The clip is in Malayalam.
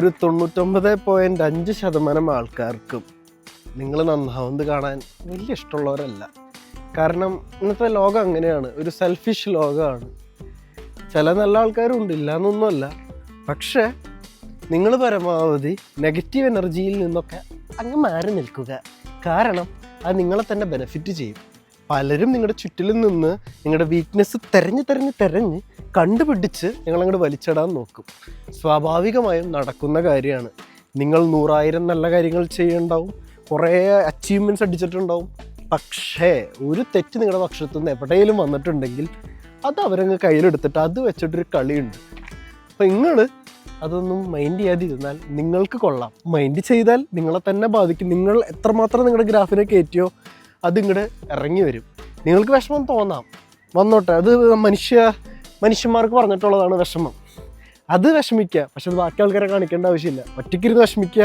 ഒരു 99.5% ആൾക്കാർക്കും നിങ്ങൾ നന്നാവുന്നത് കാണാൻ വലിയ ഇഷ്ടമുള്ളവരല്ല. കാരണം ഇന്നത്തെ ലോകം അങ്ങനെയാണ്, ഒരു സെൽഫിഷ് ലോകമാണ്. ചില നല്ല ആൾക്കാരും ഉണ്ട്, ഇല്ല എന്നൊന്നുമല്ല. പക്ഷേ നിങ്ങൾ പരമാവധി നെഗറ്റീവ് എനർജിയിൽ നിന്നൊക്കെ അങ്ങ് മാറി നിൽക്കുക. കാരണം അത് നിങ്ങളെ തന്നെ ബെനിഫിറ്റ് ചെയ്യും. പലരും നിങ്ങളുടെ ചുറ്റിലും നിന്ന് നിങ്ങളുടെ വീക്ക്നെസ് തെരഞ്ഞ് കണ്ടുപിടിച്ച് നിങ്ങളങ്ങോട്ട് വലിച്ചിടാൻ നോക്കും. സ്വാഭാവികമായും നടക്കുന്ന കാര്യമാണ്. നിങ്ങൾ 100,000 നല്ല കാര്യങ്ങൾ ചെയ്യുന്നുണ്ടാവും, കുറേ അച്ചീവ്മെൻറ്റ്സ് അടിച്ചിട്ടുണ്ടാവും. പക്ഷേ ഒരു തെറ്റ് നിങ്ങളുടെ പക്ഷത്തു നിന്ന് എവിടെയെങ്കിലും വന്നിട്ടുണ്ടെങ്കിൽ അത് അവരങ്ങ് കയ്യിലെടുത്തിട്ട് അത് വെച്ചിട്ടൊരു കളിയുണ്ട്. അപ്പം നിങ്ങൾ അതൊന്നും മൈൻഡ് ചെയ്യാതിരുന്നാൽ നിങ്ങൾക്ക് കൊള്ളാം. മൈൻഡ് ചെയ്താൽ നിങ്ങളെ തന്നെ ബാധിക്കും. നിങ്ങൾ എത്രമാത്രം നിങ്ങളുടെ ഗ്രാഫിനെ കയറ്റിയോ അതിങ്ങോട്ട് ഇറങ്ങി വരും. നിങ്ങൾക്ക് വിഷമം തോന്നാം, വന്നോട്ടെ. അത് മനുഷ്യന്മാർക്ക് പറഞ്ഞിട്ടുള്ളതാണ് വിഷമം. അത് വിഷമിക്കുക, പക്ഷെ അത് ബാക്കി ആൾക്കാരെ കാണിക്കേണ്ട ആവശ്യമില്ല. ഒറ്റയ്ക്കിരുന്ന് വിഷമിക്കുക,